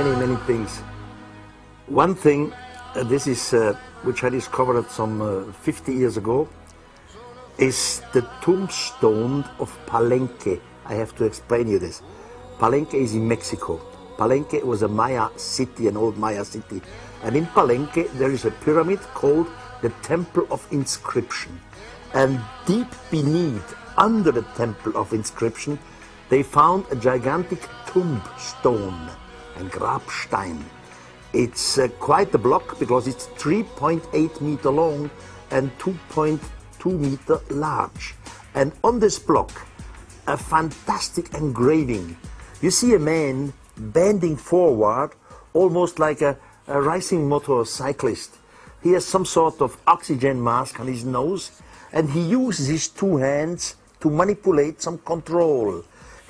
many things. One thing, this is which I discovered some 50 years ago, is the tombstone of Palenque. I have to explain you this. Palenque is in Mexico. Palenque was a Maya city, an old Maya city. And in Palenque there is a pyramid called the Temple of Inscription. And deep beneath, under the Temple of Inscription, they found a gigantic tombstone, ein Grabstein. It's quite a block because it's 3.8 meter long and 2.2 meter large. And on this block, a fantastic engraving. You see a man bending forward, almost like a racing motorcyclist. He has some sort of oxygen mask on his nose, and he uses his two hands to manipulate some control.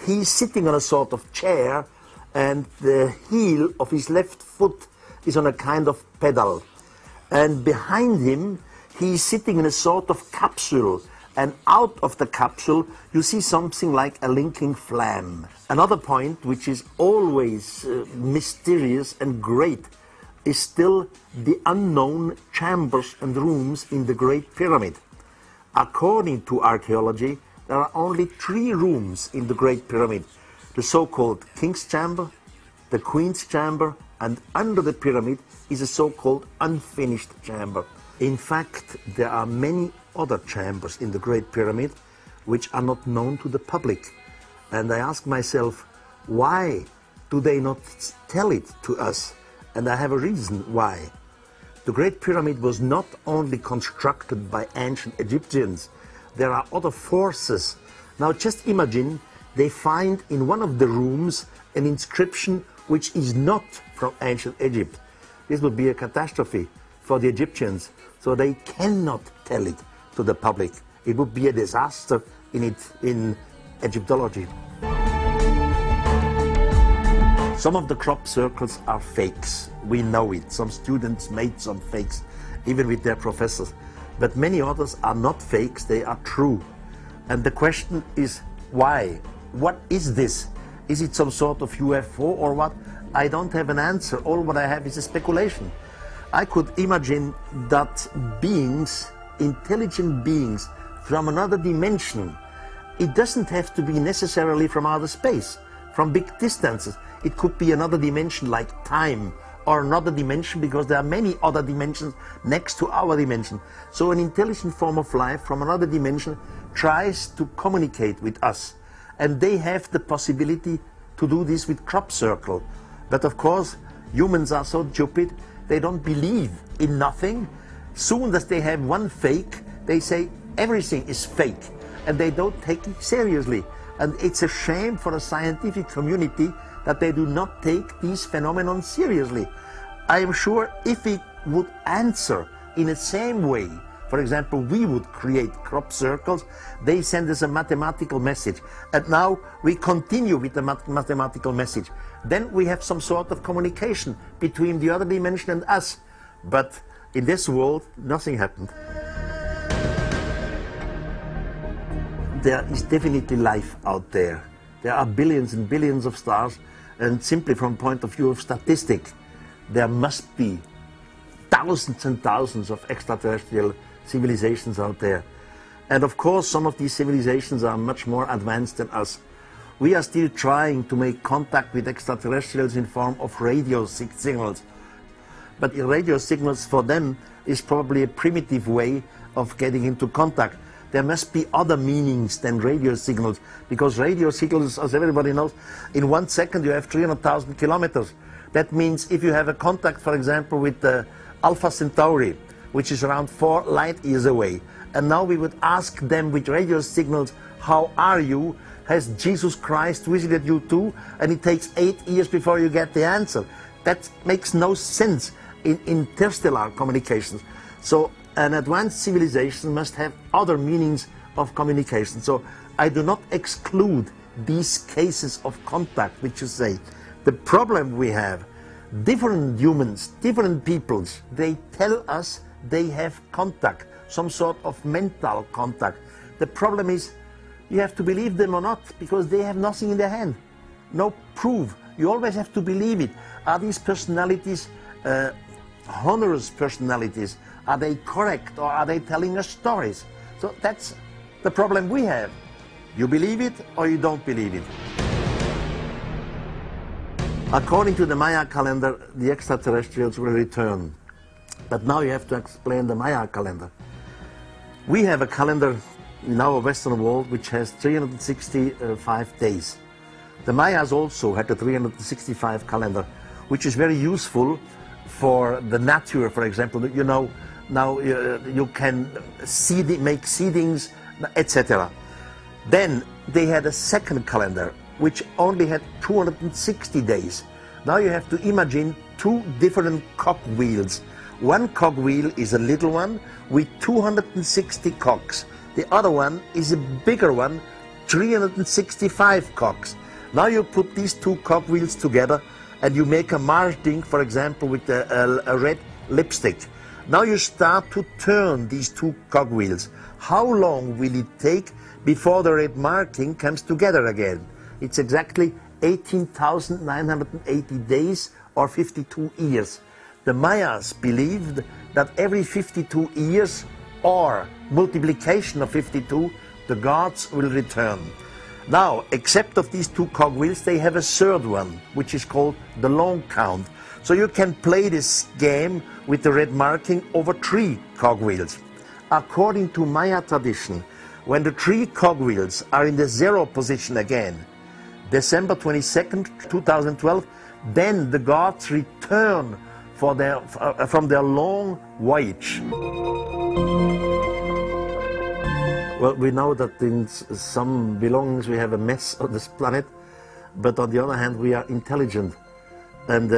He's sitting on a sort of chair, and the heel of his left foot is on a kind of pedal. And behind him, he's sitting in a sort of capsule. And out of the capsule, you see something like a linking flame. Another point, which is always mysterious and great, is still the unknown chambers and rooms in the Great Pyramid. According to archaeology, there are only 3 rooms in the Great Pyramid. The so-called King's Chamber, the Queen's Chamber, and under the pyramid is a so-called unfinished chamber. In fact, there are many other chambers in the Great Pyramid which are not known to the public. And I ask myself, why do they not tell it to us? And I have a reason why. The Great Pyramid was not only constructed by ancient Egyptians, there are other forces. Now just imagine they find in one of the rooms an inscription which is not from ancient Egypt. This would be a catastrophe for the Egyptians, so they cannot tell it to the public. It would be a disaster in Egyptology. Some of the crop circles are fakes. We know it. Some students made some fakes, even with their professors. But many others are not fakes, they are true. And the question is, why? What is this? Is it some sort of UFO or what? I don't have an answer. All what I have is a speculation. I could imagine that beings, intelligent beings from another dimension, it doesn't have to be necessarily from outer space, from big distances. It could be another dimension like time, or another dimension because there are many other dimensions next to our dimension. So an intelligent form of life from another dimension tries to communicate with us. And they have the possibility to do this with crop circle. But of course, humans are so stupid, they don't believe in nothing. Soon as they have one fake, they say everything is fake. And they don't take it seriously. And it's a shame for the scientific community that they do not take these phenomena seriously. I am sure if we would answer in the same way, for example, we would create crop circles, they send us a mathematical message, and now we continue with the mathematical message. Then we have some sort of communication between the other dimension and us. But in this world, nothing happened. There is definitely life out there. There are billions and billions of stars, and simply from point of view of statistics, there must be thousands and thousands of extraterrestrial civilizations out there. And of course, some of these civilizations are much more advanced than us. We are still trying to make contact with extraterrestrials in form of radio signals. But radio signals for them is probably a primitive way of getting into contact. There must be other meanings than radio signals, because radio signals, as everybody knows, in 1 second you have 300,000 kilometers. That means if you have a contact, for example, with the Alpha Centauri, which is around 4 light years away, and now we would ask them with radio signals, how are you? Has Jesus Christ visited you too? And it takes 8 years before you get the answer. That makes no sense in interstellar communications. So an advanced civilization must have other meanings of communication. So I do not exclude these cases of contact, which you say. The problem we have, different humans, different peoples, they tell us they have contact, some sort of mental contact. The problem is, you have to believe them or not, because they have nothing in their hand. No proof. You always have to believe it. Are these personalities honorous personalities? Are they correct, or are they telling us stories? So that's the problem we have. You believe it or you don't believe it. According to the Maya calendar, the extraterrestrials will return. But now you have to explain the Maya calendar. We have a calendar in our Western world which has 365 days. The Mayas also had a 365 calendar, which is very useful for the nature, for example. You know, now you can make seedings, etc. Then they had a second calendar, which only had 260 days. Now you have to imagine two different cogwheels. One cogwheel is a little one with 260 cogs. The other one is a bigger one, 365 cogs. Now you put these two cogwheels together and you make a marking, for example, with a red lipstick. Now you start to turn these two cogwheels. How long will it take before the red marking comes together again? It's exactly 18,980 days or 52 years. The Mayas believed that every 52 years or multiplication of 52, the gods will return. Now, except of these two cogwheels, they have a third one, which is called the long count. So you can play this game with the red marking over 3 cogwheels. According to Maya tradition, when the 3 cogwheels are in the 0 position again, December 22nd, 2012, then the gods return from their long voyage. Well, we know that in some belongings we have a mess on this planet, but on the other hand we are intelligent. And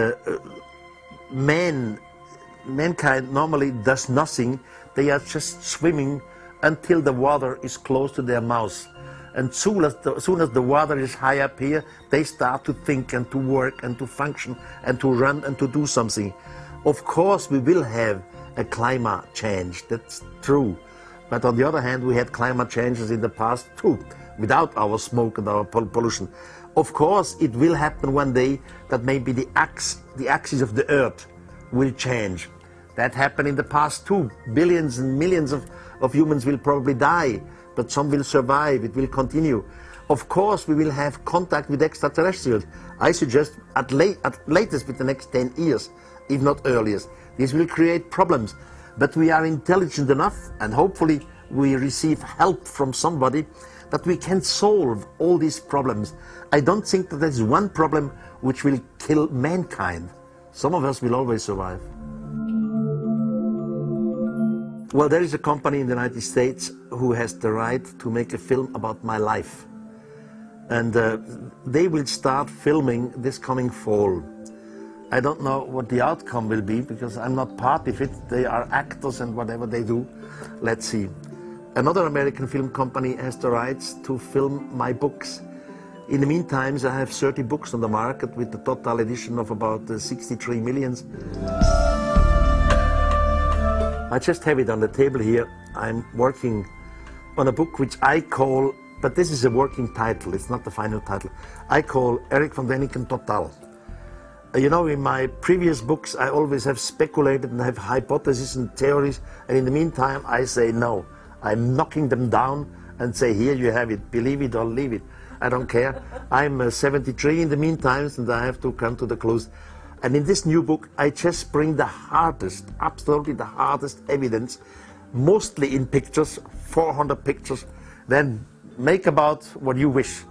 mankind normally does nothing. They are just swimming until the water is close to their mouth. And soon as the water is high up here, they start to think and to work and to function and to run and to do something. Of course we will have a climate change, that's true. But on the other hand, we had climate changes in the past too, without our smoke and our pollution. Of course, it will happen one day that maybe the axis of the Earth will change. That happened in the past too. Billions and millions of humans will probably die, but some will survive, it will continue. Of course, we will have contact with extraterrestrials. I suggest at latest with the next 10 years, if not earliest. This will create problems. But we are intelligent enough, and hopefully we receive help from somebody, that we can solve all these problems. I don't think that there's one problem which will kill mankind. Some of us will always survive. Well, there is a company in the United States who has the right to make a film about my life. And they will start filming this coming fall. I don't know what the outcome will be because I'm not part of it. They are actors and whatever they do, let's see. Another American film company has the rights to film my books. In the meantime, I have 30 books on the market with the total edition of about 63 million. I just have it on the table here. I'm working on a book which I call, but this is a working title, it's not the final title. I call Erich Von Däniken Total. You know, in my previous books, I always have speculated and have hypotheses and theories, and in the meantime, I say no. I'm knocking them down and say, here you have it, believe it or leave it. I don't care. I'm 73 in the meantime, and I have to come to the close. And in this new book, I just bring the hardest, absolutely the hardest evidence, mostly in pictures, 400 pictures, then make about what you wish.